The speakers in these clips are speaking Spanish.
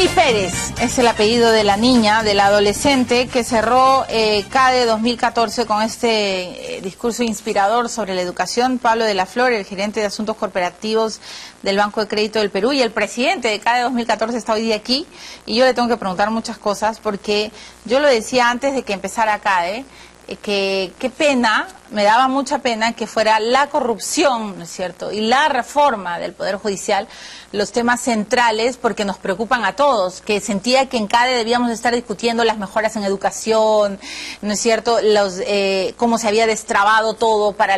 Jenny Pérez es el apellido de la niña, de la adolescente que cerró CADE 2014 con este discurso inspirador sobre la educación. Pablo de la Flor, el gerente de Asuntos Corporativos del Banco de Crédito del Perú y el presidente de CADE 2014 está hoy día aquí, y yo le tengo que preguntar muchas cosas porque yo lo decía antes de que empezara CADE, que qué pena, me daba mucha pena que fuera la corrupción, ¿no es cierto?, y la reforma del Poder Judicial los temas centrales, porque nos preocupan a todos, que sentía que en CADE debíamos estar discutiendo las mejoras en educación, ¿no es cierto?, cómo se había destrabado todo para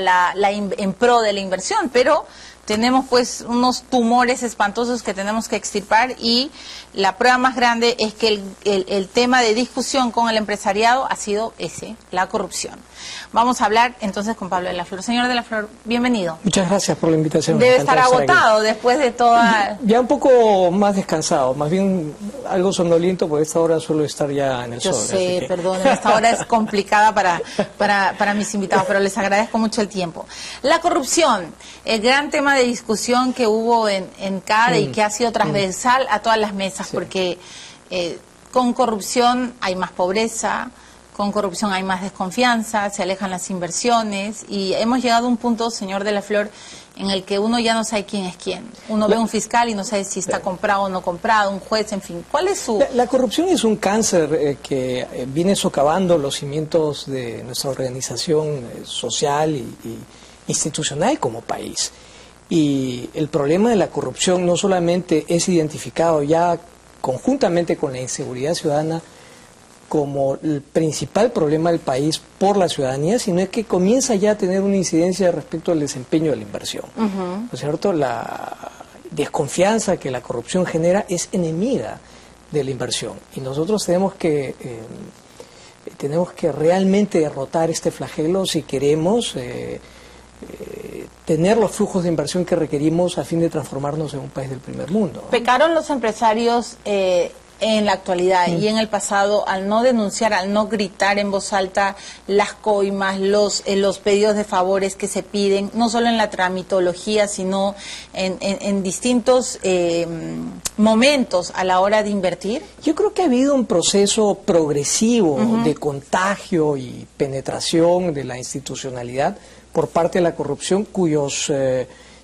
en pro de la inversión, pero tenemos pues unos tumores espantosos que tenemos que extirpar, y la prueba más grande es que el tema de discusión con el empresariado ha sido ese, la corrupción. Vamos a hablar entonces con Pablo de la Flor. Señor de la Flor, bienvenido. Muchas gracias por la invitación. Debe estar agotado después de toda... Ya un poco más descansado, más bien algo somnoliento, porque a esta hora suelo estar ya en el sol. Yo sé, perdón, esta hora es complicada para mis invitados, pero les agradezco mucho el tiempo. La corrupción, el gran tema de discusión que hubo en CADE y que ha sido transversal a todas las mesas, porque con corrupción hay más pobreza, con corrupción hay más desconfianza, se alejan las inversiones, y hemos llegado a un punto, señor de la Flor, en el que uno ya no sabe quién es quién. Uno ve un fiscal y no sabe si está comprado o no comprado, un juez, en fin. ¿Cuál es su...? La corrupción es un cáncer que viene socavando los cimientos de nuestra organización social y institucional como país. Y el problema de la corrupción no solamente es identificado ya conjuntamente con la inseguridad ciudadana como el principal problema del país por la ciudadanía, sino es que comienza ya a tener una incidencia respecto al desempeño de la inversión. ¿No es cierto? La desconfianza que la corrupción genera es enemiga de la inversión, y nosotros tenemos que realmente derrotar este flagelo si queremos tener los flujos de inversión que requerimos a fin de transformarnos en un país del primer mundo, ¿no? Pecaron los empresarios en la actualidad y en el pasado al no denunciar, al no gritar en voz alta las coimas, los pedidos de favores que se piden, no solo en la tramitología, sino en distintos momentos a la hora de invertir. Yo creo que ha habido un proceso progresivo de contagio y penetración de la institucionalidad por parte de la corrupción, cuyos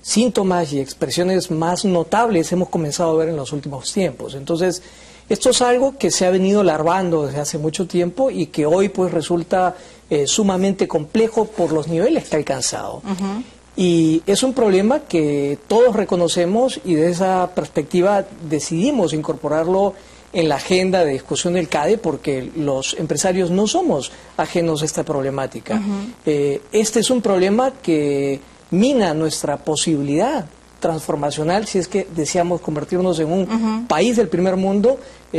síntomas y expresiones más notables hemos comenzado a ver en los últimos tiempos. Entonces, esto es algo que se ha venido larvando desde hace mucho tiempo y que hoy pues resulta sumamente complejo por los niveles que ha alcanzado. Y es un problema que todos reconocemos, y de esa perspectiva decidimos incorporarlo en la agenda de discusión del CADE, porque los empresarios no somos ajenos a esta problemática. Este es un problema que mina nuestra posibilidad transformacional. Si es que deseamos convertirnos en un país del primer mundo,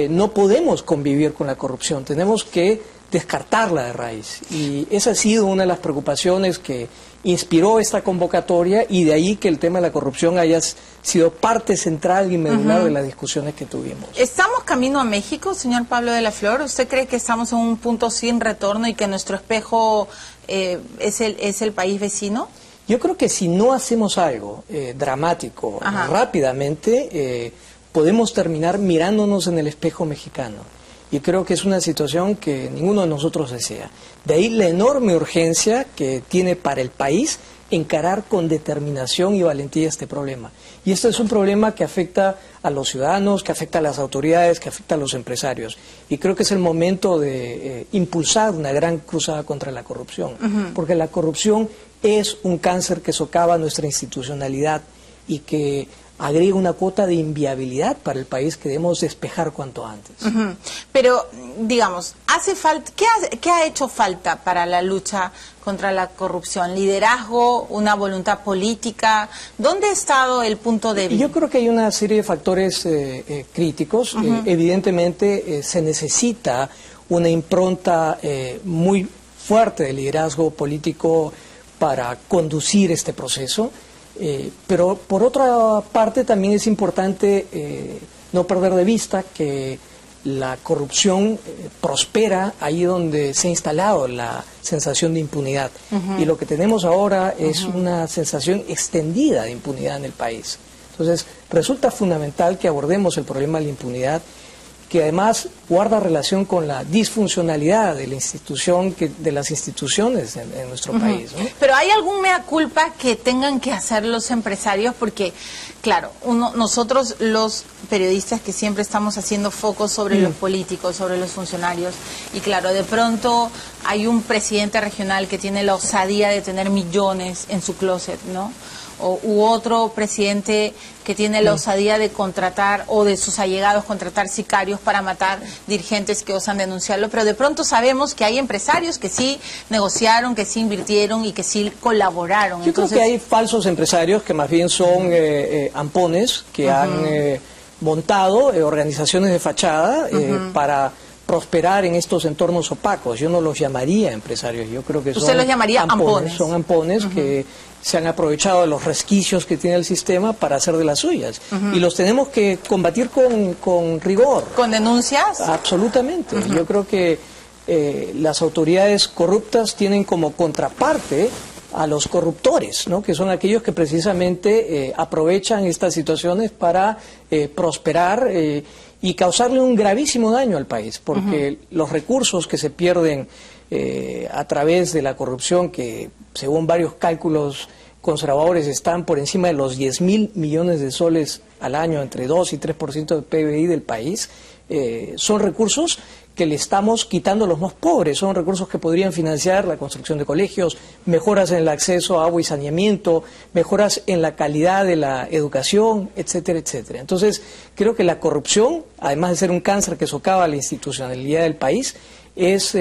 no podemos convivir con la corrupción, tenemos que descartarla de raíz, y esa ha sido una de las preocupaciones que inspiró esta convocatoria, y de ahí que el tema de la corrupción haya sido parte central y medular de las discusiones que tuvimos. ¿Estamos camino a México, señor Pablo de la Flor? ¿Usted cree que estamos en un punto sin retorno y que nuestro espejo es el país vecino? Yo creo que si no hacemos algo dramático rápidamente, podemos terminar mirándonos en el espejo mexicano. Y creo que es una situación que ninguno de nosotros desea. De ahí la enorme urgencia que tiene para el país encarar con determinación y valentía este problema. Y esto es un problema que afecta a los ciudadanos, que afecta a las autoridades, que afecta a los empresarios. Y creo que es el momento de impulsar una gran cruzada contra la corrupción. Porque la corrupción es un cáncer que socava nuestra institucionalidad y que agrega una cuota de inviabilidad para el país que debemos despejar cuanto antes. Pero, digamos, hace falta, ¿qué ha hecho falta para la lucha contra la corrupción? ¿Liderazgo? ¿Una voluntad política? ¿Dónde ha estado el punto débil? Yo creo que hay una serie de factores críticos. Evidentemente se necesita una impronta muy fuerte de liderazgo político para conducir este proceso. Pero por otra parte también es importante no perder de vista que la corrupción prospera ahí donde se ha instalado la sensación de impunidad. Y lo que tenemos ahora es una sensación extendida de impunidad en el país. Entonces, resulta fundamental que abordemos el problema de la impunidad que además guarda relación con la disfuncionalidad de la institución, de las instituciones en nuestro país, ¿no? Pero ¿hay algún mea culpa que tengan que hacer los empresarios? Porque, claro, nosotros los periodistas que siempre estamos haciendo foco sobre los políticos, sobre los funcionarios, y claro, de pronto hay un presidente regional que tiene la osadía de tener millones en su closet, ¿no? U otro presidente que tiene la osadía de contratar, o de sus allegados contratar sicarios para matar dirigentes que osan denunciarlo, pero de pronto sabemos que hay empresarios que sí negociaron, que sí invirtieron y que sí colaboraron. Yo creo que hay falsos empresarios que más bien son ampones que han montado organizaciones de fachada para prosperar en estos entornos opacos. Yo no los llamaría empresarios, yo creo que son... ¿Usted los llamaría ampones? Son ampones que se han aprovechado de los resquicios que tiene el sistema para hacer de las suyas. Y los tenemos que combatir con rigor. ¿Con denuncias? Absolutamente. Yo creo que las autoridades corruptas tienen como contraparte a los corruptores, ¿no? Que son aquellos que precisamente aprovechan estas situaciones para prosperar y causarle un gravísimo daño al país, porque los recursos que se pierden a través de la corrupción, que según varios cálculos conservadores están por encima de los 10.000 millones de soles al año, entre 2 y 3% del PBI del país, son recursos que le estamos quitando a los más pobres, son recursos que podrían financiar la construcción de colegios, mejoras en el acceso a agua y saneamiento, mejoras en la calidad de la educación, etcétera, etcétera. Entonces, creo que la corrupción, además de ser un cáncer que socava la institucionalidad del país, es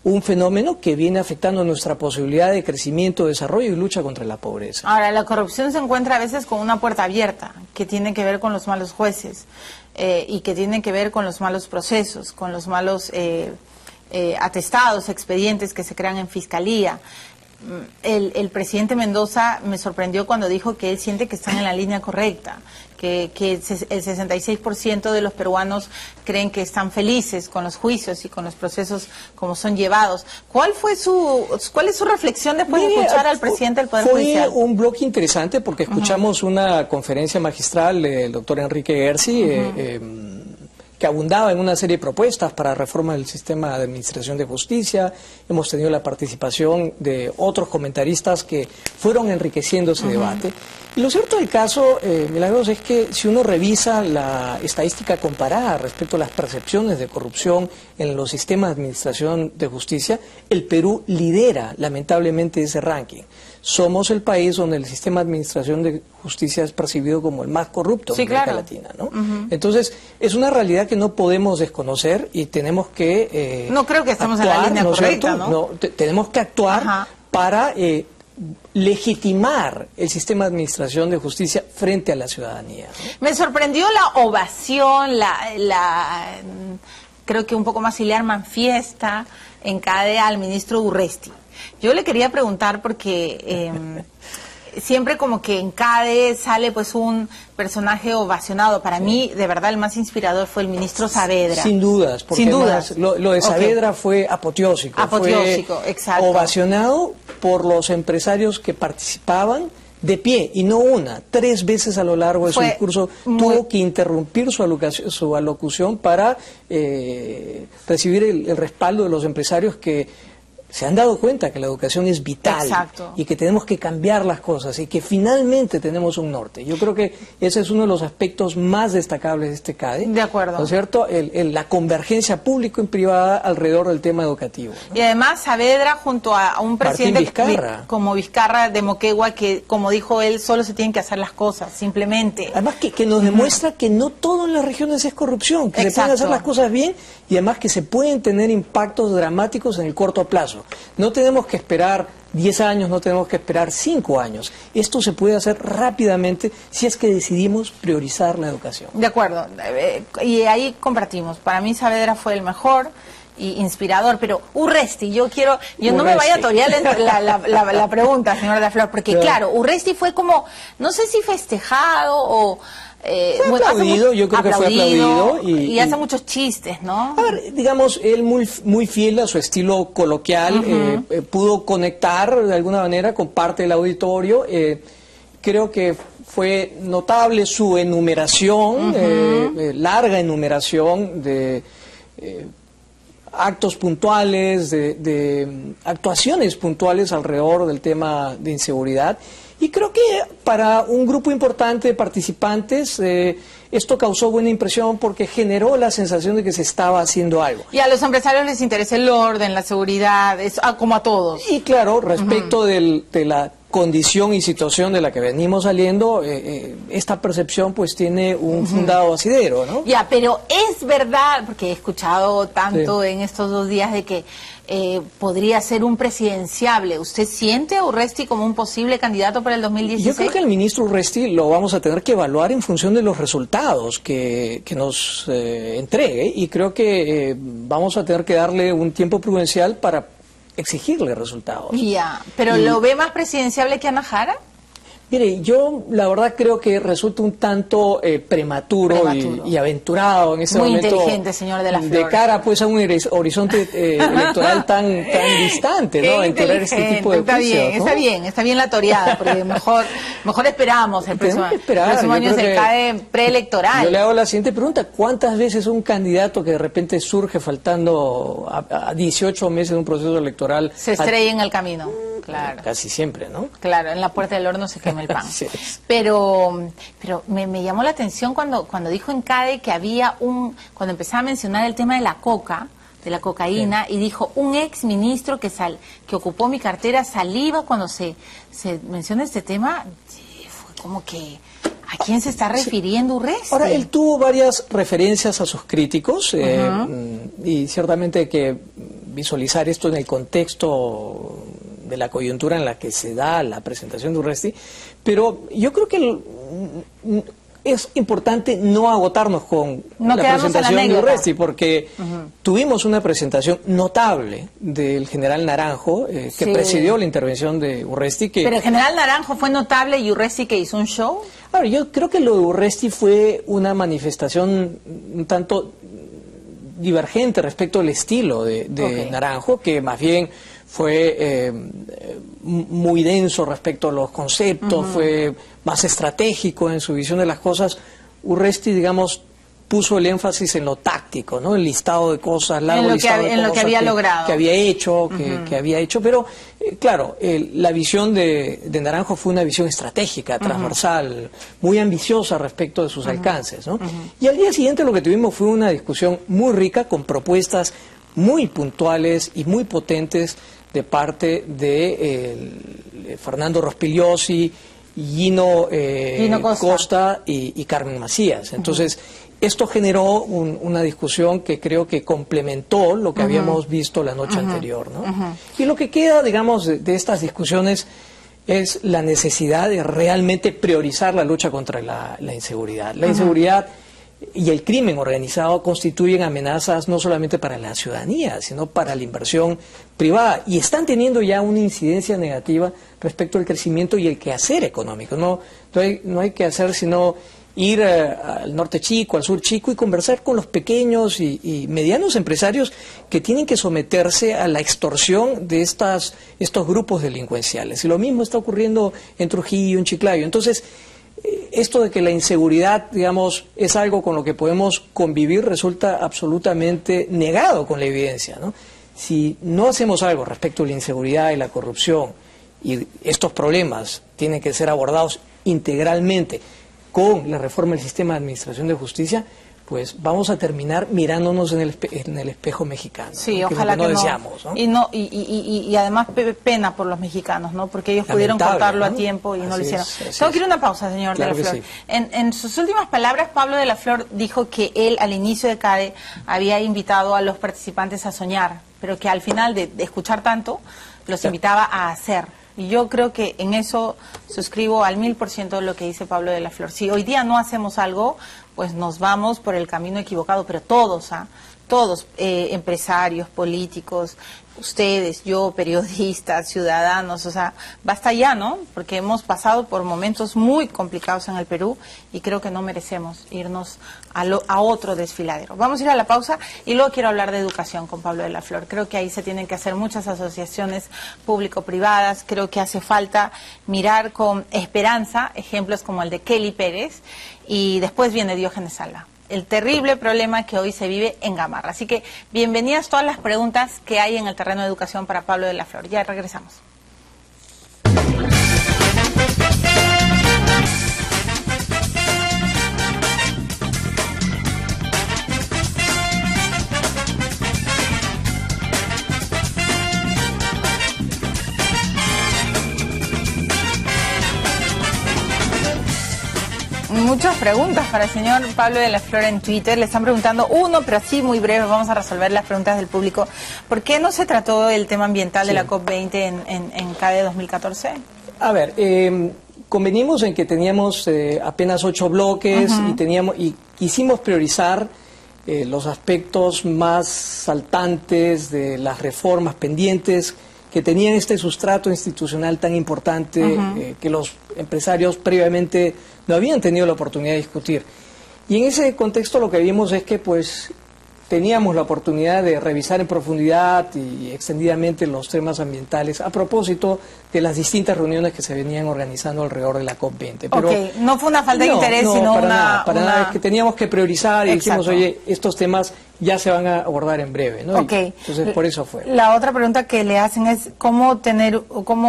un fenómeno que viene afectando nuestra posibilidad de crecimiento, desarrollo y lucha contra la pobreza. Ahora, la corrupción se encuentra a veces con una puerta abierta, que tiene que ver con los malos jueces y que tiene que ver con los malos procesos, con los malos atestados, expedientes que se crean en fiscalía. El presidente Mendoza me sorprendió cuando dijo que él siente que están en la línea correcta, que el 66% de los peruanos creen que están felices con los juicios y con los procesos como son llevados. ¿Cuál es su reflexión después de escuchar al presidente del Poder Judicial? Fue un bloque interesante porque escuchamos una conferencia magistral del doctor Enrique Gersi, que abundaba en una serie de propuestas para reforma del sistema de administración de justicia. Hemos tenido la participación de otros comentaristas que fueron enriqueciendo ese debate. Y lo cierto del caso, Milagros, es que si uno revisa la estadística comparada respecto a las percepciones de corrupción en los sistemas de administración de justicia, el Perú lidera lamentablemente ese ranking. Somos el país donde el sistema de administración de justicia es percibido como el más corrupto en América Latina, ¿no? Entonces, es una realidad que no podemos desconocer y tenemos que no creo que estemos actuar, en la línea correcta, ¿no? Tenemos que actuar para legitimar el sistema de administración de justicia frente a la ciudadanía, ¿no? Me sorprendió la ovación, creo que un poco más hilar manfiesta en CADE al ministro Urresti. Yo le quería preguntar porque siempre como que en CADE sale pues un personaje ovacionado. Para mí, de verdad, el más inspirador fue el ministro Saavedra. Sin dudas, porque sin dudas. Lo de Saavedra fue apoteósico. Apoteósico, fue exacto. Ovacionado por los empresarios que participaban de pie, y no una, 3 veces a lo largo de su discurso tuvo que interrumpir su alocución para recibir el respaldo de los empresarios que se han dado cuenta que la educación es vital. Exacto. Y que tenemos que cambiar las cosas y que finalmente tenemos un norte. Yo creo que ese es uno de los aspectos más destacables de este CADE. De acuerdo. ¿No es cierto? La convergencia público y privada alrededor del tema educativo, ¿no? Y además Saavedra junto a un presidente como Vizcarra de Moquegua, que como dijo él, solo se tienen que hacer las cosas, simplemente. Además que nos demuestra que no todo en las regiones es corrupción, que se pueden hacer las cosas bien y además que se pueden tener impactos dramáticos en el corto plazo. No tenemos que esperar 10 años, no tenemos que esperar 5 años. Esto se puede hacer rápidamente si es que decidimos priorizar la educación. De acuerdo, y ahí compartimos. Para mí Saavedra fue el mejor y inspirador, pero Urresti, yo no me vaya a torear la pregunta, señora de la Flor, porque claro, Urresti fue como, no sé si festejado o... fue aplaudido, yo creo que fue aplaudido. Y hace muchos chistes, ¿no? A ver, digamos, él muy fiel a su estilo coloquial, pudo conectar de alguna manera con parte del auditorio. Creo que fue notable su enumeración, larga enumeración de actos puntuales, de actuaciones puntuales alrededor del tema de inseguridad. Y creo que para un grupo importante de participantes esto causó buena impresión porque generó la sensación de que se estaba haciendo algo. Y a los empresarios les interesa el orden, la seguridad, como a todos. Y claro, respecto de la condición y situación de la que venimos saliendo, esta percepción pues tiene un fundado asidero, ¿no? Ya, pero es verdad, porque he escuchado tanto en estos 2 días de que podría ser un presidenciable. ¿Usted siente a Urresti como un posible candidato para el 2016? Yo creo que el ministro Urresti lo vamos a tener que evaluar en función de los resultados que nos entregue, y creo que vamos a tener que darle un tiempo prudencial para exigirle resultados. Ya, pero ¿lo ve más presidenciable que Ana Jara? Mire, yo la verdad creo que resulta un tanto prematuro. Y aventurado en este momento. Muy inteligente, señor de la Flor. De cara pues a un horizonte electoral tan distante, ¿no? Aventurar este tipo de juicios, ¿no? Está bien la toreada, porque mejor esperamos el próximo año es el CADE preelectoral. Yo le hago la siguiente pregunta: ¿cuántas veces un candidato que de repente surge faltando a 18 meses de un proceso electoral se estrella en el camino? Claro. Casi siempre, ¿no? Claro, en la puerta del horno se quema el pan. Sí. Pero me llamó la atención cuando dijo en CADE que había cuando empezaba a mencionar el tema de la cocaína, y dijo, un ex ministro que ocupó mi cartera saliva cuando se menciona este tema. Fue como que, ¿a quién se está refiriendo Urresti? Ahora, él tuvo varias referencias a sus críticos, y ciertamente hay que visualizar esto en el contexto de la coyuntura en la que se da la presentación de Urresti, pero yo creo que es importante no agotarnos con la presentación de Urresti, porque tuvimos una presentación notable del general Naranjo, que presidió la intervención de Urresti. Pero el general Naranjo fue notable y Urresti que hizo un show. Ahora, yo creo que lo de Urresti fue una manifestación un tanto divergente respecto al estilo de Naranjo, que más bien fue muy denso respecto a los conceptos, fue más estratégico en su visión de las cosas. Urresti, digamos, puso el énfasis en lo táctico, ¿no? El listado de cosas, largo listado de cosas que había logrado, que había hecho, que había hecho, pero claro, la visión de Naranjo fue una visión estratégica, transversal, muy ambiciosa respecto de sus alcances, ¿no? Y al día siguiente lo que tuvimos fue una discusión muy rica, con propuestas muy puntuales y muy potentes de parte de Fernando Rospigliosi, Gino Costa y Carmen Macías. Entonces, esto generó una discusión que creo que complementó lo que habíamos visto la noche anterior, ¿no? Y lo que queda, digamos, de estas discusiones es la necesidad de realmente priorizar la lucha contra la inseguridad. La inseguridad y el crimen organizado constituyen amenazas no solamente para la ciudadanía, sino para la inversión privada, y están teniendo ya una incidencia negativa respecto al crecimiento y el quehacer económico. No hay que hacer sino ir al norte chico, al sur chico, y conversar con los pequeños y medianos empresarios que tienen que someterse a la extorsión de estos grupos delincuenciales. Y lo mismo está ocurriendo en Trujillo, en Chiclayo. Entonces, esto de que la inseguridad, digamos, es algo con lo que podemos convivir resulta absolutamente negado con la evidencia, ¿no? Si no hacemos algo respecto a la inseguridad y la corrupción, y estos problemas tienen que ser abordados integralmente con la reforma del sistema de administración de justicia, pues vamos a terminar mirándonos en el espejo mexicano. Sí, ¿no? ojalá que no no deseamos, ¿no? Y además pena por los mexicanos, ¿no? Porque ellos pudieron cortarlo a tiempo y no lo hicieron. Tengo que ir a una pausa, señor Claro de la Flor. sí. En sus últimas palabras, Pablo de la Flor dijo que él, al inicio de CADE, había invitado a los participantes a soñar, pero que al final de escuchar tanto, los invitaba a hacer. Y yo creo que en eso suscribo al 1000% lo que dice Pablo de la Flor. Si hoy día no hacemos algo, pues nos vamos por el camino equivocado, pero todos, todos, empresarios, políticos, ustedes, yo, periodistas, ciudadanos, o sea, basta ya, ¿no? Porque hemos pasado por momentos muy complicados en el Perú y creo que no merecemos irnos a otro desfiladero. Vamos a ir a la pausa y luego quiero hablar de educación con Pablo de la Flor. Creo que ahí se tienen que hacer muchas asociaciones público-privadas, creo que hace falta mirar con esperanza ejemplos como el de Kelly Pérez y después viene Diógenes Sala. El terrible problema que hoy se vive en Gamarra. Así que bienvenidas todas las preguntas que hay en el terreno de educación para Pablo de la Flor. Ya regresamos. Muchas preguntas para el señor Pablo de la Flor en Twitter. Le están preguntando uno, pero así muy breve, vamos a resolver las preguntas del público. ¿Por qué no se trató el tema ambiental de la COP20 en CADE 2014? A ver, convenimos en que teníamos apenas 8 bloques y quisimos priorizar los aspectos más saltantes de las reformas pendientes que tenían este sustrato institucional tan importante que los empresarios previamente no habían tenido la oportunidad de discutir. Y en ese contexto lo que vimos es que pues teníamos la oportunidad de revisar en profundidad y extendidamente los temas ambientales a propósito de las distintas reuniones que se venían organizando alrededor de la COP20. Pero no fue una falta de interés, sino para nada, es que teníamos que priorizar y dijimos, oye, estos temas ya se van a abordar en breve, ¿no? Entonces, por eso fue. La otra pregunta que le hacen es cómo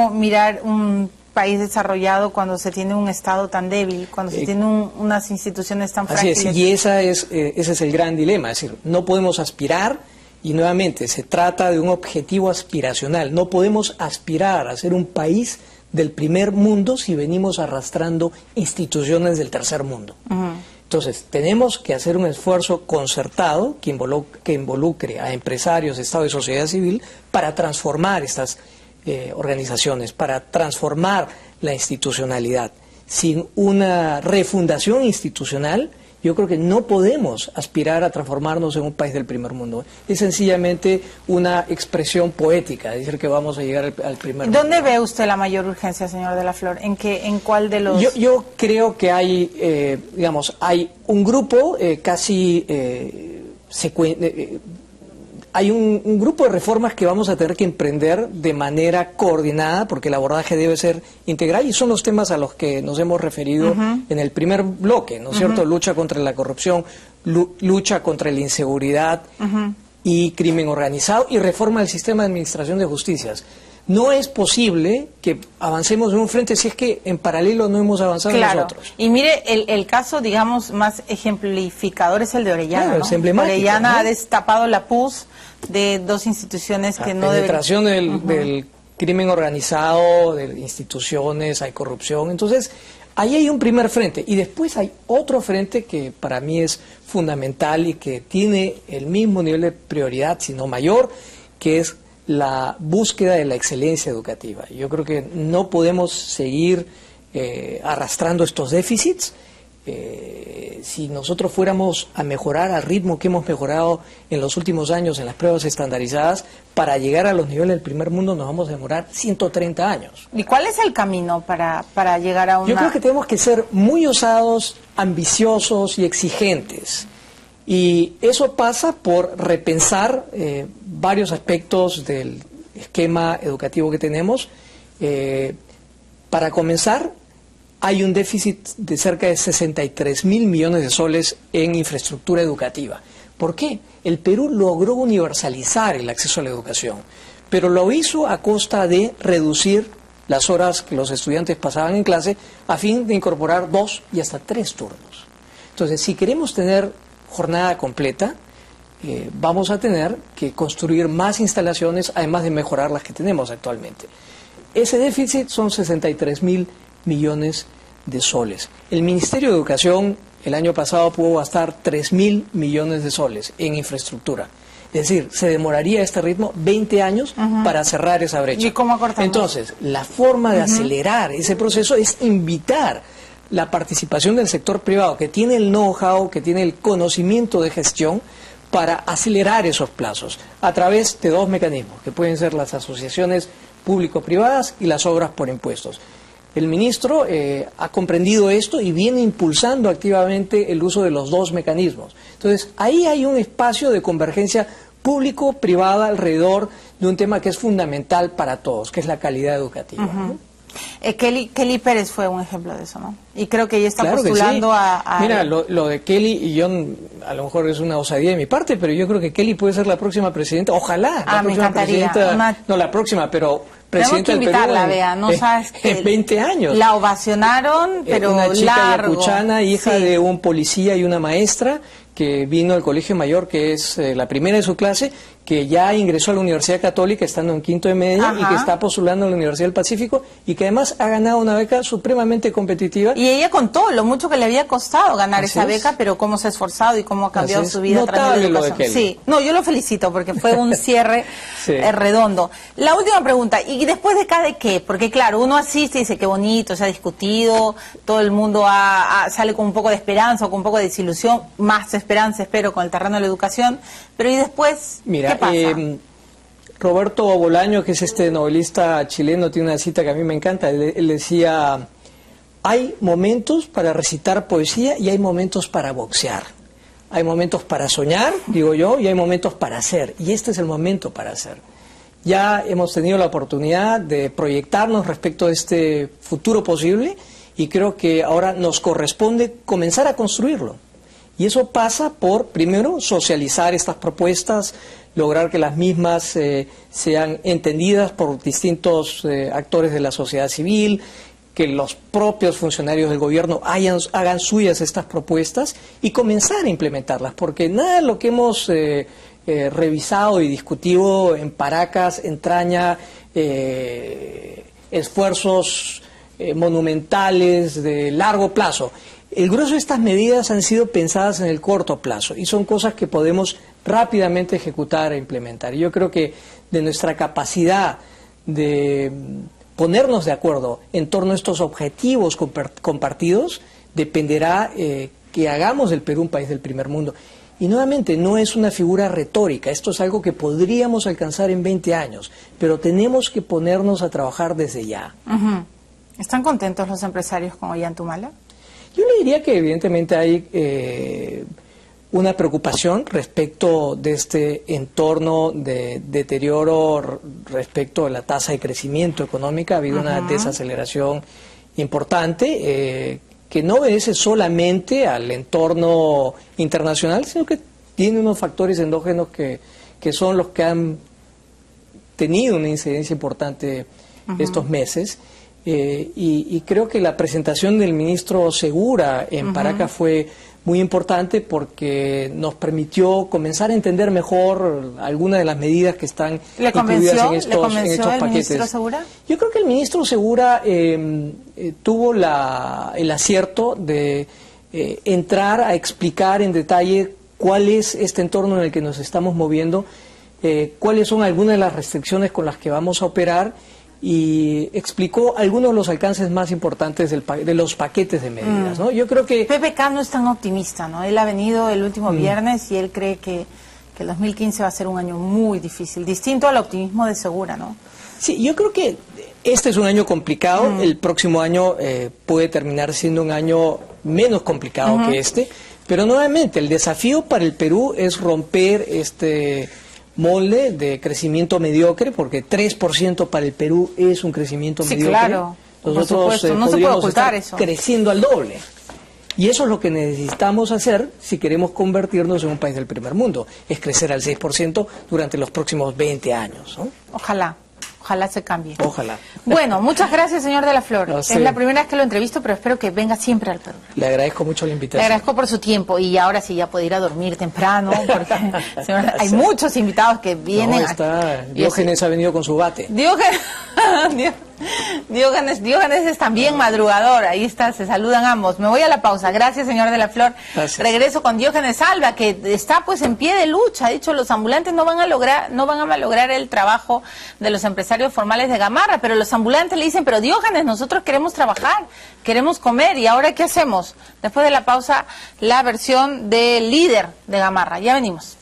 mirar un país desarrollado cuando se tiene un Estado tan débil, cuando se tiene unas instituciones tan frágiles. Así es, y ese es el gran dilema, es decir, no podemos aspirar, y nuevamente se trata de un objetivo aspiracional, no podemos aspirar a ser un país del primer mundo si venimos arrastrando instituciones del tercer mundo. Entonces, tenemos que hacer un esfuerzo concertado que involucre a empresarios, Estado y sociedad civil para transformar estas organizaciones, para transformar la institucionalidad. Sin una refundación institucional, yo creo que no podemos aspirar a transformarnos en un país del primer mundo. Es sencillamente una expresión poética, decir que vamos a llegar al primer mundo. ¿Dónde ve usted la mayor urgencia, señor de la Flor? ¿En cuál de los...? Yo creo que hay, hay un grupo hay un grupo de reformas que vamos a tener que emprender de manera coordinada, porque el abordaje debe ser integral, y son los temas a los que nos hemos referido en el primer bloque, ¿no es cierto? Lucha contra la corrupción, lucha contra la inseguridad y crimen organizado, y reforma del sistema de administración de justicias. No es posible que avancemos en un frente si es que en paralelo no hemos avanzado nosotros. Y mire, el caso, digamos, más ejemplificador es el de Orellana. Claro, es emblemático, Orellana ha destapado la pus de dos instituciones que no deben... penetración del crimen organizado, de instituciones, hay corrupción. Entonces, ahí hay un primer frente. Y después hay otro frente que para mí es fundamental y que tiene el mismo nivel de prioridad, si no mayor, que es la búsqueda de la excelencia educativa. Yo creo que no podemos seguir arrastrando estos déficits. Si nosotros fuéramos a mejorar al ritmo que hemos mejorado en los últimos años en las pruebas estandarizadas, para llegar a los niveles del primer mundo nos vamos a demorar 130 años. ¿Y cuál es el camino para llegar a una...? Yo creo que tenemos que ser muy osados, ambiciosos y exigentes. Y eso pasa por repensar varios aspectos del esquema educativo que tenemos. Para comenzar, hay un déficit de cerca de 63.000 millones de soles en infraestructura educativa. ¿Por qué? El Perú logró universalizar el acceso a la educación, pero lo hizo a costa de reducir las horas que los estudiantes pasaban en clase a fin de incorporar 2 y hasta 3 turnos. Entonces, si queremos tener jornada completa, vamos a tener que construir más instalaciones, además de mejorar las que tenemos actualmente. Ese déficit son 63.000 millones de soles. El Ministerio de Educación el año pasado pudo gastar 3.000 millones de soles en infraestructura. Es decir, se demoraría a este ritmo 20 años para cerrar esa brecha. ¿Y cómo acortamos? Entonces, la forma de acelerar ese proceso es invitar la participación del sector privado, que tiene el know-how, que tiene el conocimiento de gestión, para acelerar esos plazos a través de dos mecanismos, que pueden ser las asociaciones público-privadas y las obras por impuestos. El ministro ha comprendido esto y viene impulsando activamente el uso de los dos mecanismos. Entonces, ahí hay un espacio de convergencia público-privada alrededor de un tema que es fundamental para todos, que es la calidad educativa. ¿No? Kelly Pérez fue un ejemplo de eso, ¿no? Y creo que ella está claro postulando sí. a... Mira, lo de Kelly, y yo, a lo mejor es una osadía de mi parte, pero yo creo que Kelly puede ser la próxima presidenta, ojalá, la próxima presidenta, no la próxima, pero presidenta del Perú. Tenemos que invitarla, Bea, no sabes que... En 20 años. La ovacionaron, pero una chica largo. ayacuchana, hija sí. de un policía y una maestra, que vino al Colegio Mayor, que es la primera de su clase, que ya ingresó a la Universidad Católica estando en quinto de media y que está postulando a la Universidad del Pacífico y que además ha ganado una beca supremamente competitiva. Y ella contó lo mucho que le había costado ganar esa beca, pero cómo se ha esforzado y cómo ha cambiado su vida a través de la educación. Sí, no, yo lo felicito porque fue un cierre redondo. La última pregunta, ¿y después de cada qué? Porque claro, uno asiste y dice qué bonito, se ha discutido, todo el mundo sale con un poco de esperanza o con un poco de desilusión, más esperanza espero con el terreno de la educación, pero ¿y después mira, qué pasa? Roberto Bolaño, que es este novelista chileno, tiene una cita que a mí me encanta. Él decía, hay momentos para recitar poesía y hay momentos para boxear. Hay momentos para soñar, digo yo, y hay momentos para hacer. Y este es el momento para hacer. Ya hemos tenido la oportunidad de proyectarnos respecto a este futuro posible y creo que ahora nos corresponde comenzar a construirlo. Y eso pasa por, primero, socializar estas propuestas, lograr que las mismas sean entendidas por distintos actores de la sociedad civil, que los propios funcionarios del gobierno hagan suyas estas propuestas y comenzar a implementarlas, porque nada de lo que hemos revisado y discutido en Paracas entraña esfuerzos monumentales de largo plazo. El grueso de estas medidas han sido pensadas en el corto plazo y son cosas que podemos rápidamente ejecutar e implementar. Yo creo que de nuestra capacidad de ponernos de acuerdo en torno a estos objetivos compartidos dependerá que hagamos del Perú un país del primer mundo. Y nuevamente, no es una figura retórica, esto es algo que podríamos alcanzar en 20 años, pero tenemos que ponernos a trabajar desde ya. ¿Están contentos los empresarios con Ollantumala? Yo le diría que evidentemente hay una preocupación respecto de este entorno de deterioro respecto a la tasa de crecimiento económica. Ha habido una desaceleración importante que no obedece solamente al entorno internacional, sino que tiene unos factores endógenos que son los que han tenido una incidencia importante estos meses. Y creo que la presentación del ministro Segura en Paracas fue muy importante porque nos permitió comenzar a entender mejor algunas de las medidas que están incluidas en estos paquetes. ¿Ministro Segura? Yo creo que el ministro Segura tuvo el acierto de entrar a explicar en detalle cuál es este entorno en el que nos estamos moviendo, cuáles son algunas de las restricciones con las que vamos a operar, y explicó algunos de los alcances más importantes de los paquetes de medidas, ¿no? Yo creo que... PPK no es tan optimista, ¿no? Él ha venido el último viernes y él cree que el 2015 va a ser un año muy difícil, distinto al optimismo de Segura, ¿no? Sí, yo creo que este es un año complicado, el próximo año puede terminar siendo un año menos complicado que este, pero nuevamente el desafío para el Perú es romper este molde de crecimiento mediocre, porque 3% para el Perú es un crecimiento mediocre. Claro, nosotros no se puede ocultar eso. Creciendo al doble. Y eso es lo que necesitamos hacer si queremos convertirnos en un país del primer mundo, es crecer al 6% durante los próximos 20 años, ¿no? Ojalá se cambie. Ojalá. Bueno, muchas gracias, señor de la Flor. Es la primera vez que lo entrevisto, pero espero que venga siempre al Perú. Le agradezco mucho la invitación. Le agradezco por su tiempo y ahora sí ya puede ir a dormir temprano, porque señor, hay muchos invitados que vienen. Diógenes ha venido con su bate. Diógenes. Diógenes es también madrugador, ahí está, se saludan ambos. Me voy a la pausa, gracias señor de la Flor. Gracias. Regreso con Diógenes Alba, que está pues en pie de lucha, ha dicho los ambulantes no van a malograr el trabajo de los empresarios formales de Gamarra, pero los ambulantes le dicen, pero Diógenes, nosotros queremos trabajar, queremos comer, ¿y ahora qué hacemos? Después de la pausa, la versión del líder de Gamarra, ya venimos.